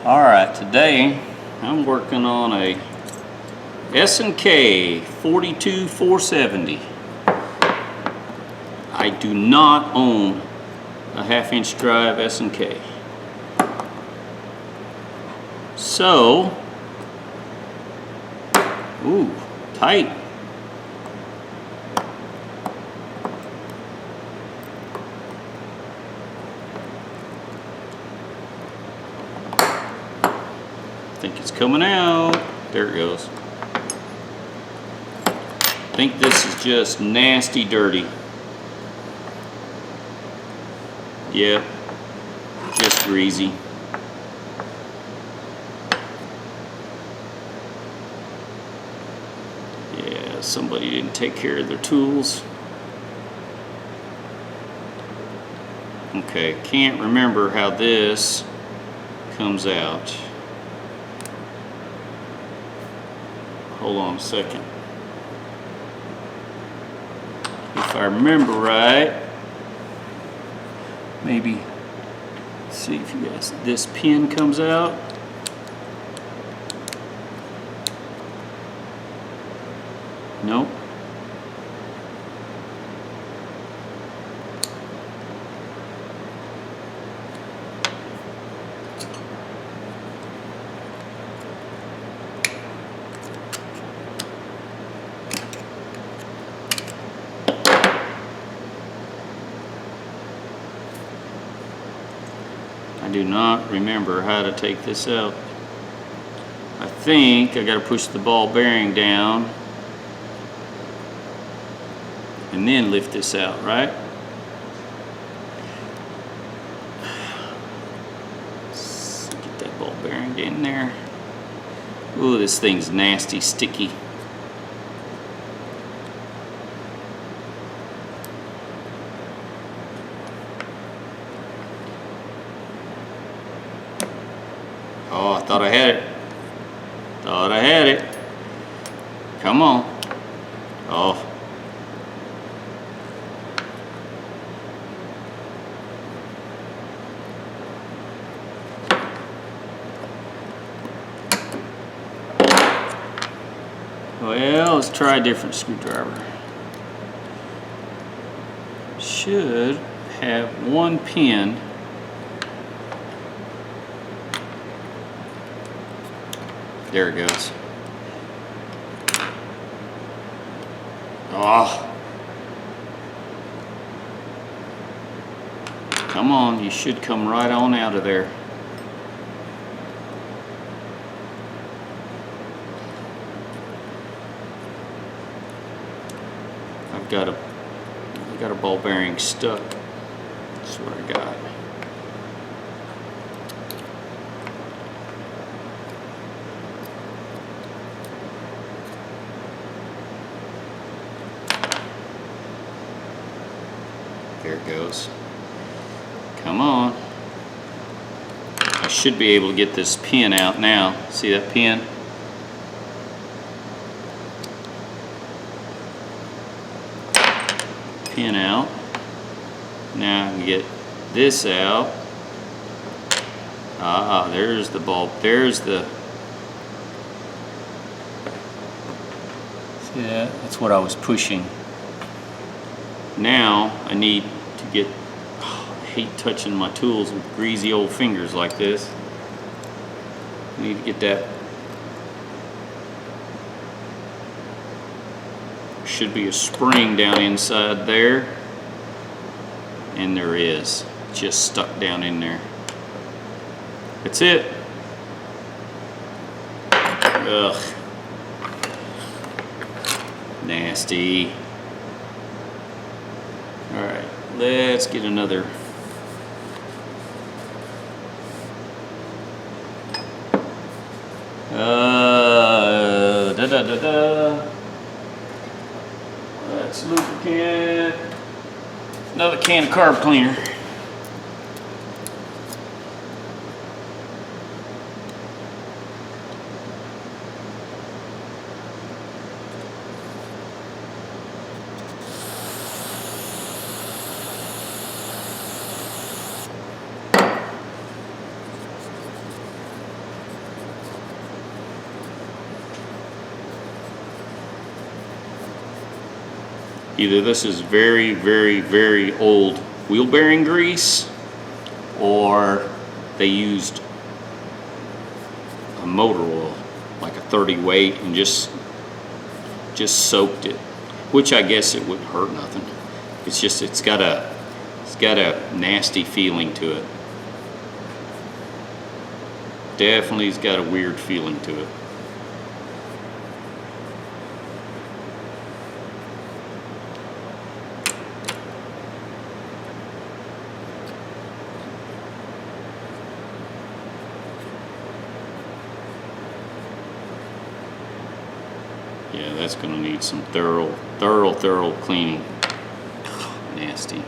Alright, today I'm working on a S&K 42470. I do not own a 1/2 inch drive S&K. So, ooh, tight. I think it's coming out. There it goes. I think this is just nasty dirty. Yep, just greasy. Yeah, somebody didn't take care of their tools. Okay, can't remember how this comes out. Hold on a second. If I remember right, maybe see if you guys, this pin comes out. Nope. I do not remember how to take this out. I think I got to push the ball bearing down and then lift this out, right? Let's get that ball bearing in there. Ooh, this thing's nasty, sticky. Oh, I thought I had it. Thought I had it. Come on. Oh. Well, let's try a different screwdriver. Should have one pin. There it goes. Oh. Come on, you should come right on out of there. I've got a ball bearing stuck. That's what I got. There it goes. Come on. I should be able to get this pin out now. See that pin? Pin out. Now I can get this out. Ah, there's the ball. There's the... See that? That's what I was pushing. Now I need to get, I hate touching my tools with greasy old fingers like this. I need to get that. Should be a spring down inside there. And there is. Just stuck down in there. That's it. Ugh. Nasty. Alright, let's get another. Let's lubricant. Another can of carb cleaner. Either this is very, very, very old wheel bearing grease, or they used a motor oil, like a 30 weight, and just soaked it, which I guess it wouldn't hurt nothing. It's just it's got a nasty feeling to it. Definitely has got a weird feeling to it. Yeah, that's going to need some thorough cleaning. Nasty.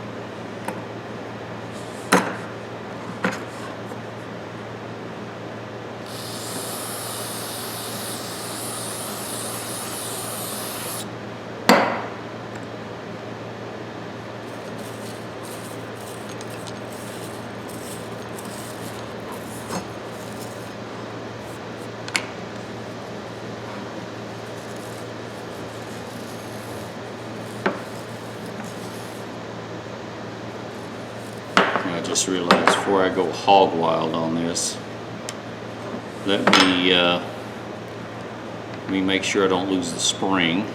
I just realized before I go hog wild on this, let me make sure I don't lose the spring.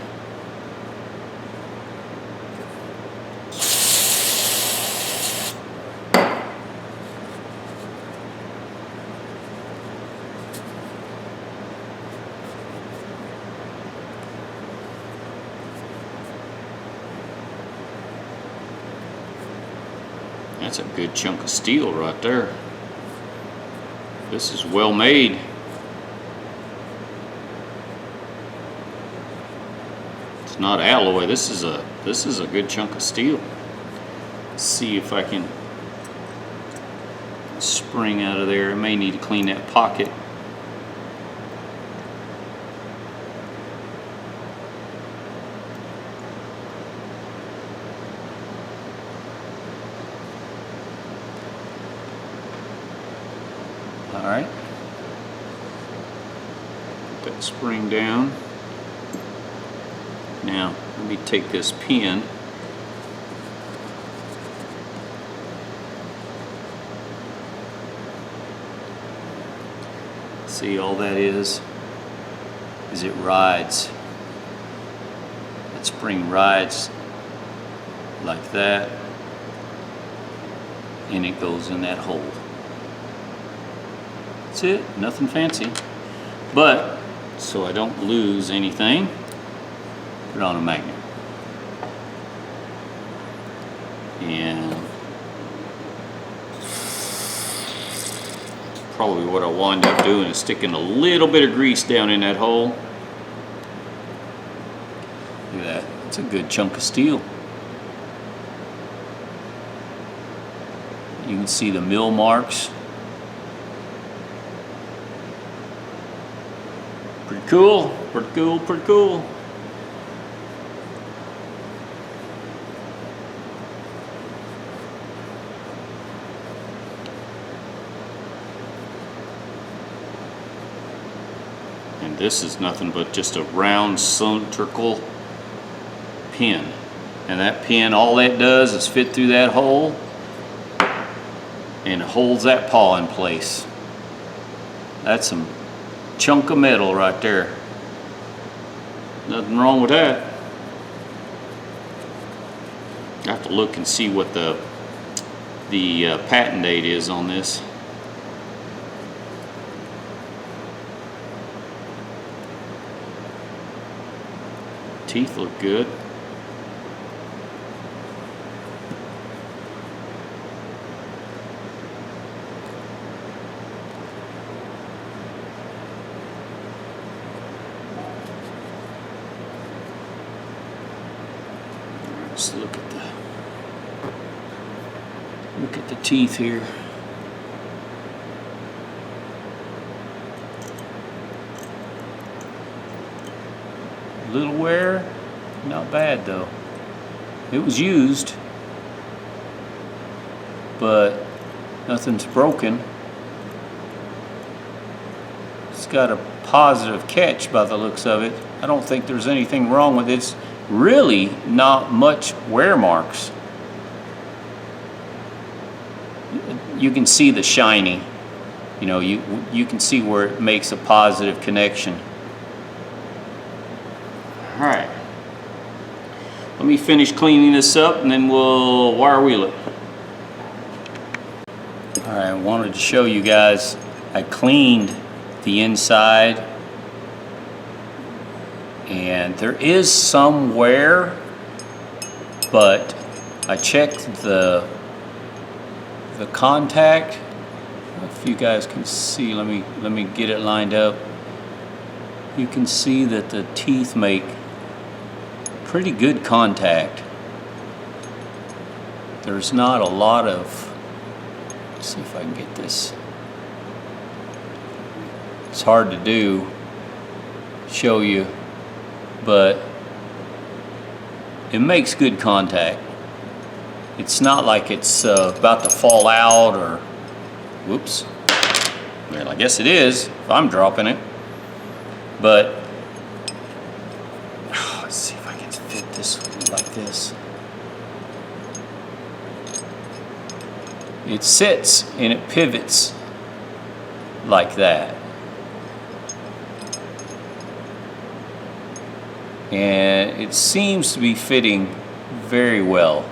That's a good chunk of steel right there. This is well made. It's not alloy. This is a good chunk of steel. Let's see if I can spring out of there. I may need to clean that pocket. All right, put that spring down. Now, let me take this pin. See, all that is it rides. That spring rides like that, and it goes in that hole. That's it, nothing fancy. But, so I don't lose anything, put it on a magnet. And probably what I wind up doing is sticking a little bit of grease down in that hole. Look at that, it's a good chunk of steel. You can see the mill marks. Pretty cool, pretty cool, pretty cool. And this is nothing but just a round cylindrical pin. And that pin, all that does is fit through that hole and it holds that paw in place. That's some chunk of metal right there. Nothing wrong with that. I have to look and see what the patent date is on this. Teeth look good. Let's look at the teeth here. A little wear, not bad though. It was used, but nothing's broken. It's got a positive catch by the looks of it. I don't think there's anything wrong with it. really not much wear marks. You can see the shiny, you know, you can see where it makes a positive connection. All right, let me finish cleaning this up and then we'll wire wheel it. All right, I wanted to show you guys, I cleaned the inside and there is some wear, but I checked the contact. If you guys can see, let me get it lined up. You can see that the teeth make pretty good contact. There's not a lot of, let's see if I can get this. It's hard to do, show you, but it makes good contact. It's not like it's about to fall out or, whoops. Well, I guess it is if I'm dropping it. But, let's see if I can fit this like this. It sits and it pivots like that. And it seems to be fitting very well.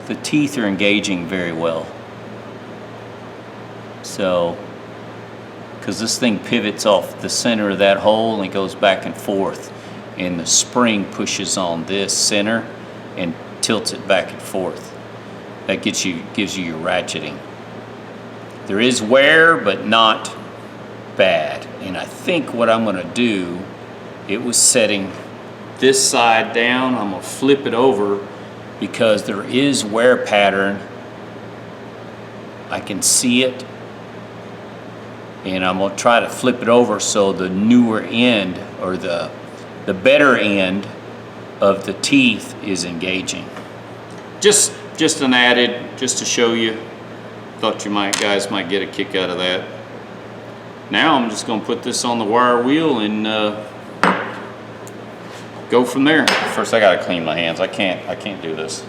The teeth are engaging very well. So, because this thing pivots off the center of that hole and it goes back and forth, and the spring pushes on this center and tilts it back and forth. That gives you your ratcheting. There is wear, but not bad. And I think what I'm going to do, it was setting this side down. I'm going to flip it over because there is wear pattern. I can see it. And I'm going to try to flip it over so the newer end, or the better end of the teeth is engaging. Just an added, just to show you. Thought you guys might get a kick out of that. Now I'm just going to put this on the wire wheel and go from there. First I got to clean my hands. I can't do this.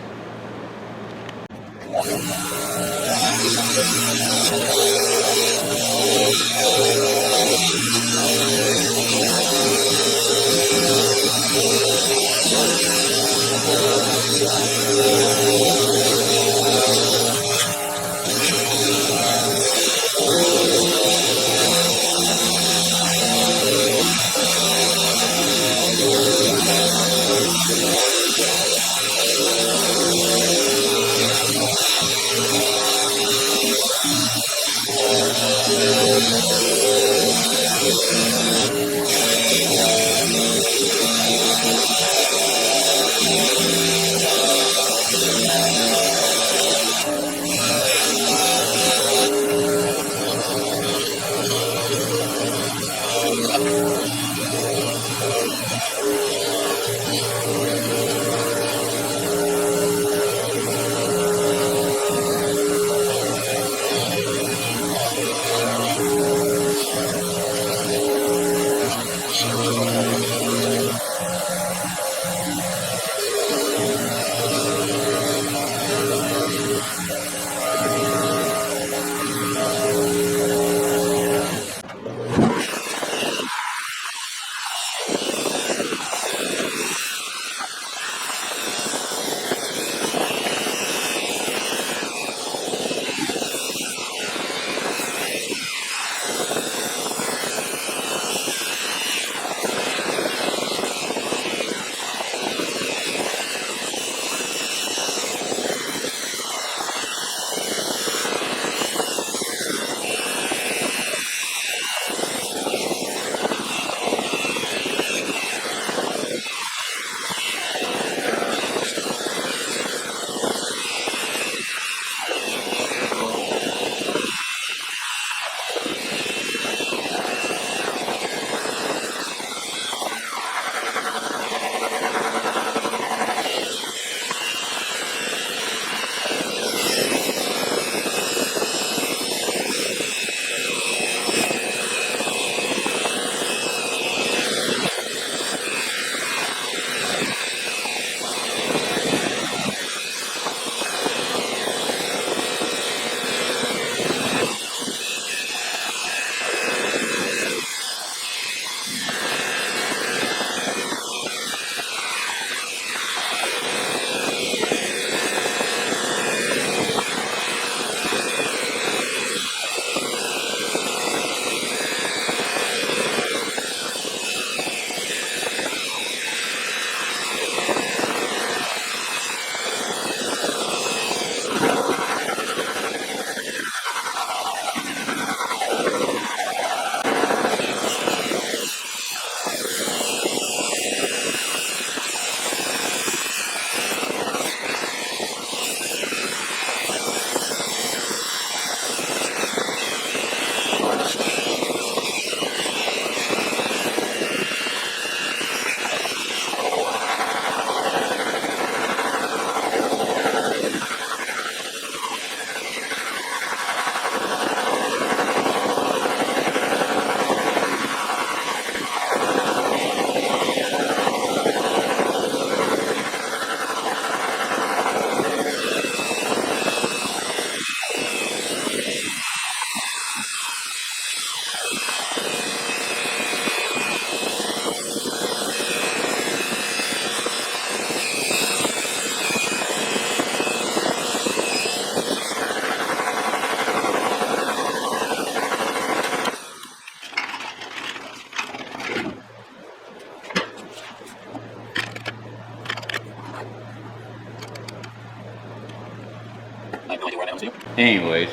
Anyways,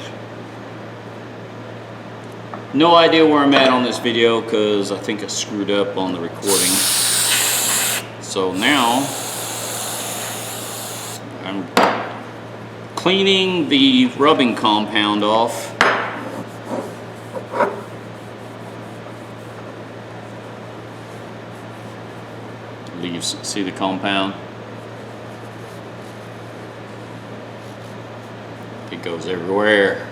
no idea where I'm at on this video because I think I screwed up on the recording. So now I'm cleaning the rubbing compound off. Leaves, see the compound? It goes everywhere.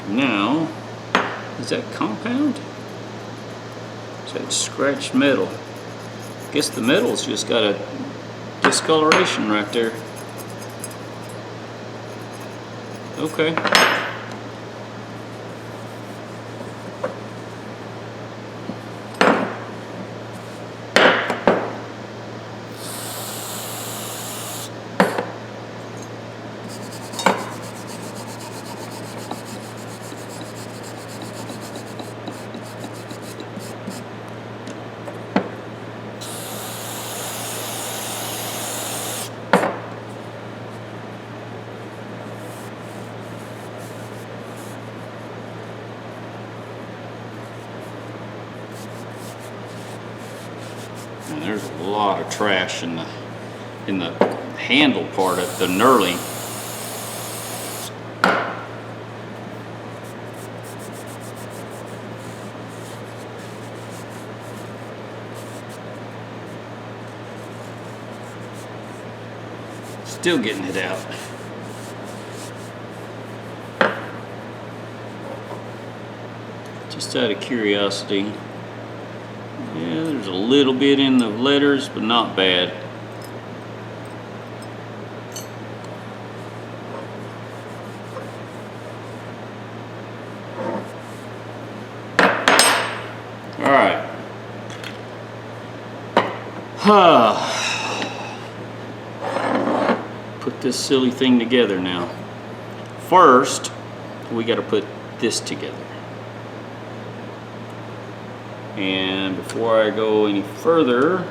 Now, is that compound? Is that scratched metal? I guess the metal's just got a discoloration right there. Okay. And there's a lot of trash in the handle part of the knurling. Still getting it out. Just out of curiosity. Yeah, there's a little bit in the letters, but not bad. All right. Put this silly thing together now. First, we got to put this together. And before I go any further,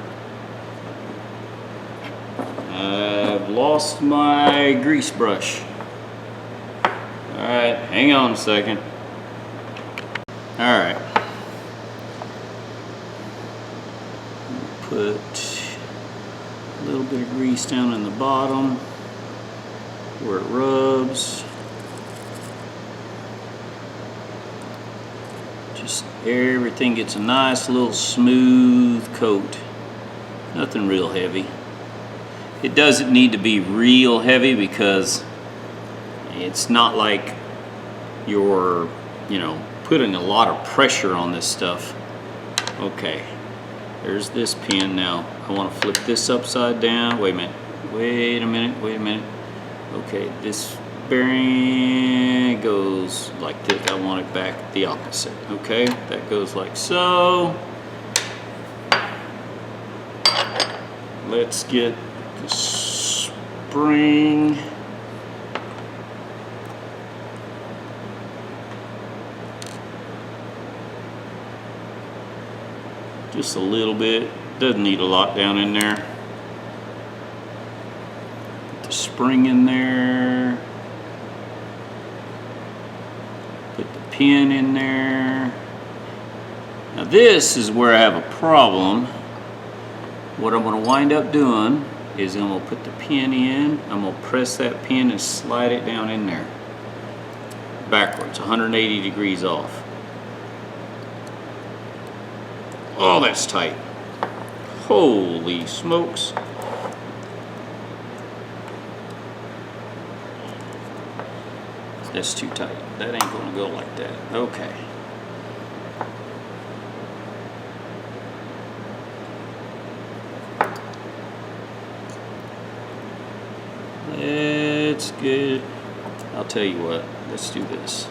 I've lost my grease brush. Alright, hang on a second. Alright. Put a little bit of grease down in the bottom where it rubs. Just everything gets a nice little smooth coat. Nothing real heavy. It doesn't need to be real heavy because it's not like you're, putting a lot of pressure on this stuff. Okay, there's this pin now. I want to flip this upside down. Wait a minute. Okay, this bearing goes like this. I want it back the opposite. Okay, that goes like so. Let's get the spring. Just a little bit. Doesn't need a lot down in there. Put the spring in there. Put the pin in there. Now this is where I have a problem. What I'm going to wind up doing is I'm going to put the pin in. I'm going to press that pin and slide it down in there. Backwards, 180 degrees off. Oh, that's tight. Holy smokes. That's too tight. That ain't going to go like that. Okay. Let's get, I'll tell you what, let's do this.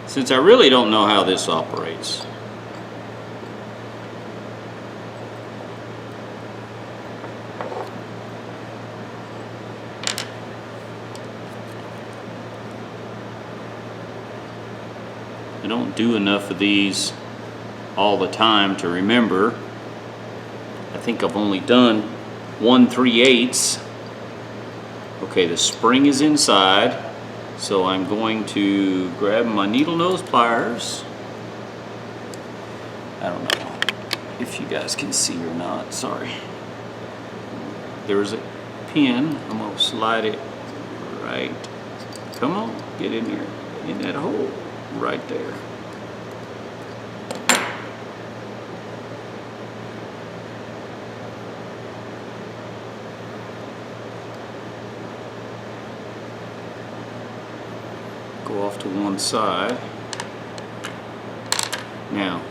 Since I really don't know how this operates, I don't do enough of these all the time to remember. I think I've only done 1 3/8. Okay, the spring is inside, so I'm going to grab my needle nose pliers. I don't know if you guys can see or not, sorry. There's a pin, I'm gonna slide it right, come on, get in here, in that hole, right there. Go off to one side. Now,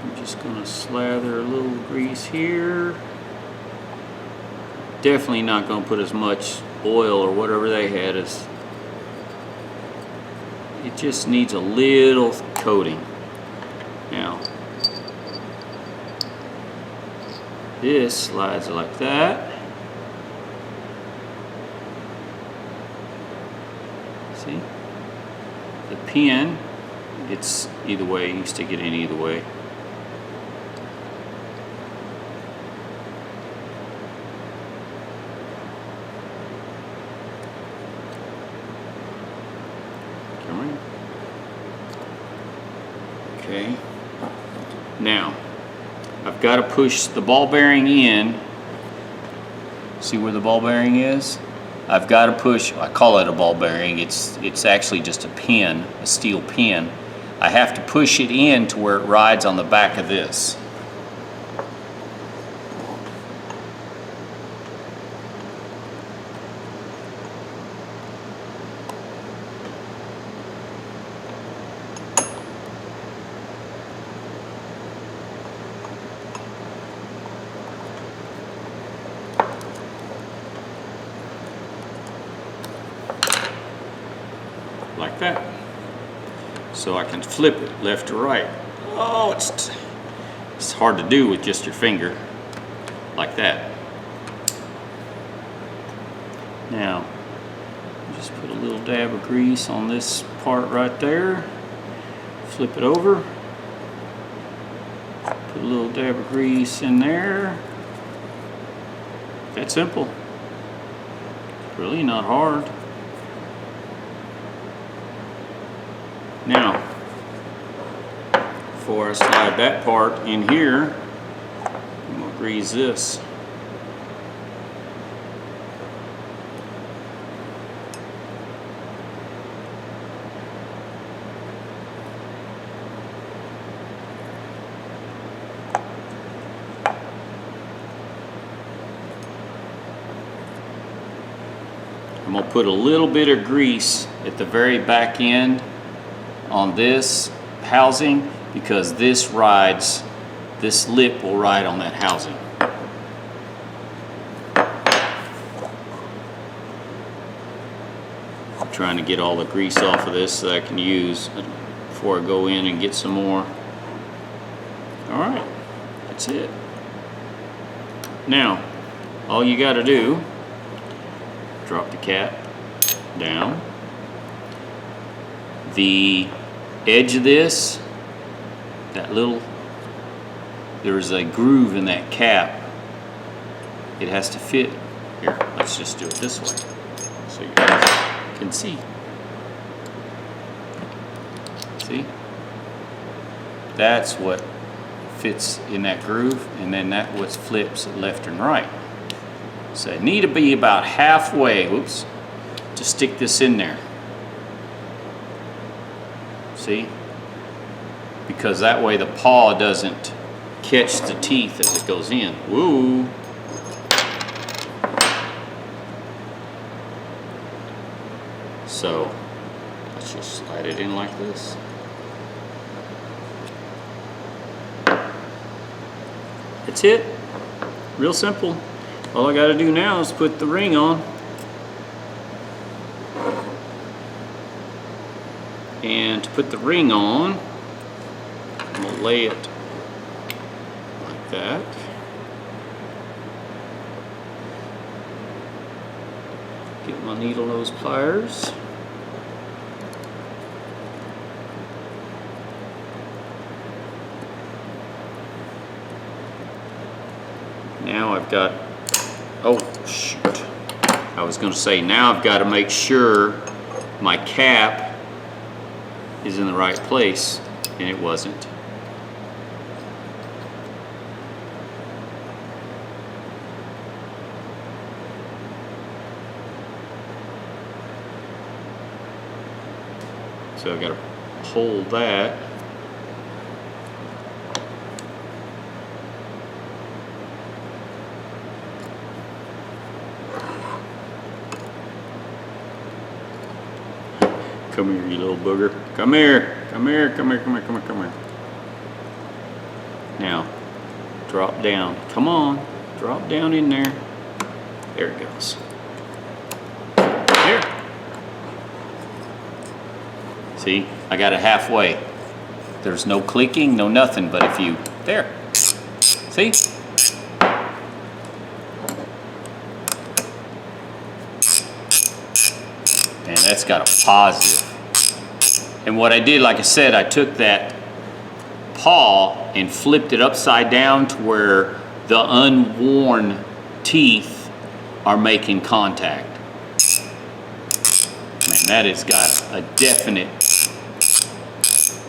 I'm just gonna slather a little grease here. Definitely not gonna put as much oil or whatever they had as, it just needs a little coating. Now, this slides like that. See? The pin, it's either way, you can stick it in either way. Come on. Okay. Now, I've got to push the ball bearing in. See where the ball bearing is? I've got to push, I call it a ball bearing, it's actually just a pin, a steel pin. I have to push it in to where it rides on the back of this. Like that. So I can flip it left to right. Oh, it's hard to do with just your finger. Like that. Now, just put a little dab of grease on this part right there. Flip it over. Put a little dab of grease in there. That simple. It's really not hard. Now, before I slide that part in here, I'm going to grease this. I'm going to put a little bit of grease at the very back end on this housing, because this rides, this lip will ride on that housing. I'm trying to get all the grease off of this so that I can use before I go in and get some more. Alright, that's it. Now, all you got to do, drop the cap down. The edge of this, that little, there's a groove in that cap. It has to fit. Here, let's just do it this way so you guys can see. See? That's what fits in that groove, and then that what flips left and right. So I need to be about halfway, whoops, to stick this in there. See? Because that way the paw doesn't catch the teeth as it goes in. Woo! So, let's just slide it in like this. That's it. Real simple. All I gotta do now is put the ring on. And to put the ring on, I'm going to lay it like that. Get my needle nose pliers. got, oh shoot. I was gonna say, now I've got to make sure my cap is in the right place, and it wasn't. So I've got to pull that. Come here, you little booger. Come here. Come here, come here, come here, come here, come here. Now, drop down. Come on. Drop down in there. There it goes. There. See, I got it halfway. There's no clicking, no nothing, but if you, there. See? And that's got a positive. And what I did, like I said, I took that paw and flipped it upside down to where the unworn teeth are making contact. Man, that has got a definite,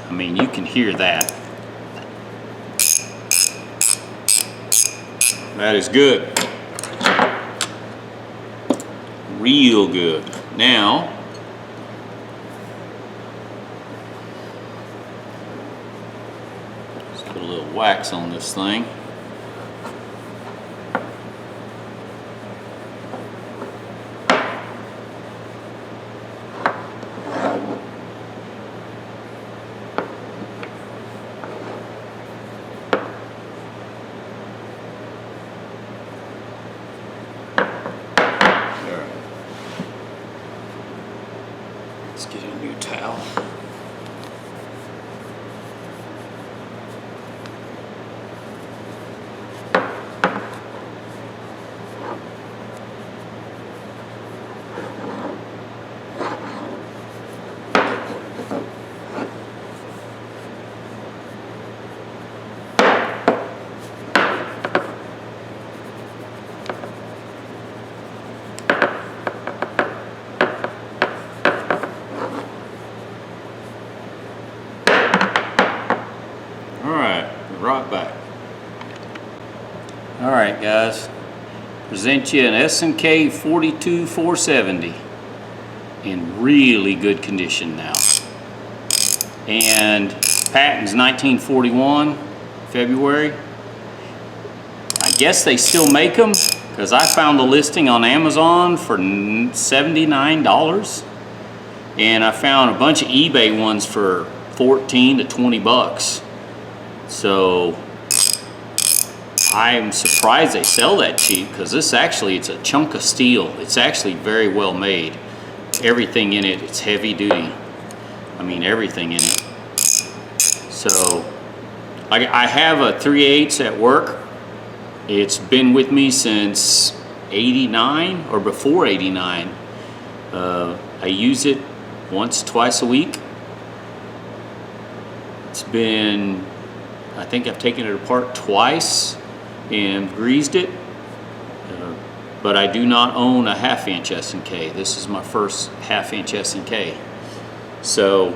I mean, you can hear that. That is good. Real good. Now, let's put a little wax on this thing. Let's get a new towel. Right back. All right, guys. Present you an S&K 42470 in really good condition now. And patent's 1941, February. I guess they still make them because I found a listing on Amazon for $79, and I found a bunch of eBay ones for 14 to 20 bucks. So I'm surprised they sell that cheap, because this actually, it's a chunk of steel. It's actually very well made. Everything in it, it's heavy duty. I mean, everything in it. So I have a 3/8 at work. It's been with me since 89 or before 89. I use it once, twice a week. It's been, I think I've taken it apart twice and greased it, but I do not own a 1/2 inch S&K. This is my first 1/2 inch S&K. So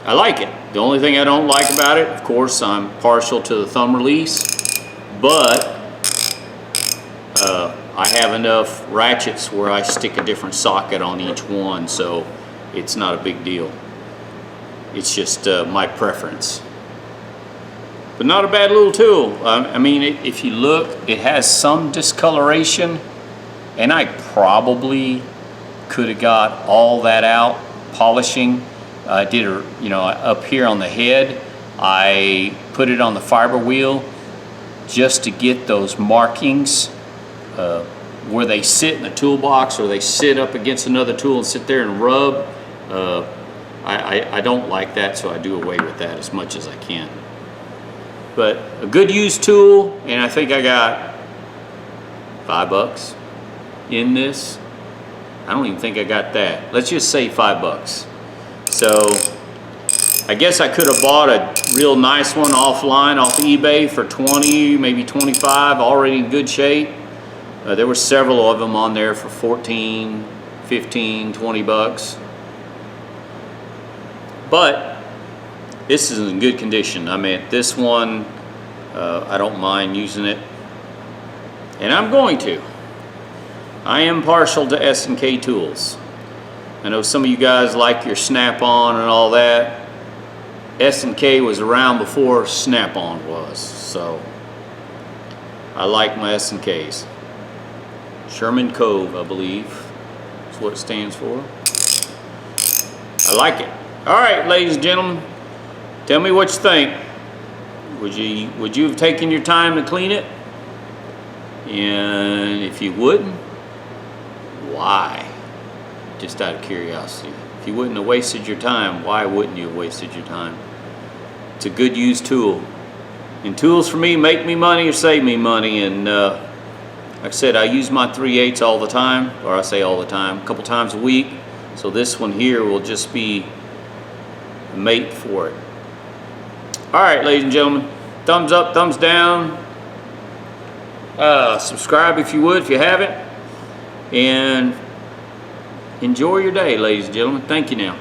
I like it. The only thing I don't like about it, of course, I'm partial to the thumb release, but I have enough ratchets where I stick a different socket on each one, so it's not a big deal. It's just my preference. But not a bad little tool. I mean, if you look, it has some discoloration, and I probably could have got all that out polishing. I did, up here on the head, I put it on the fiber wheel just to get those markings where they sit in the toolbox, or they sit up against another tool and sit there and rub. I don't like that, so I do away with that as much as I can. But a good used tool, and I think I got $5 in this. I don't even think I got that. Let's just say $5. So I guess I could have bought a real nice one offline off eBay for 20, maybe 25, already in good shape. There were several of them on there for 14, 15, 20 bucks. But this is in good condition. I mean, this one, I don't mind using it. And I'm going to. I am partial to S&K tools. I know some of you guys like your Snap-on and all that. S&K was around before Snap-on was, so I like my S&Ks. Sherman Cove, I believe, is what it stands for. I like it. All right, ladies and gentlemen, tell me what you think. Would you have taken your time to clean it? And if you wouldn't, why? Just out of curiosity. If you wouldn't have wasted your time, why wouldn't you have wasted your time? It's a good used tool. And tools for me make me money or save me money. And like I said, I use my 3/8 all the time, or I say all the time, a couple times a week. So this one here will just be a mate for it. All right, ladies and gentlemen, thumbs up, thumbs down. Subscribe if you would, if you haven't. And enjoy your day, ladies and gentlemen. Thank you now.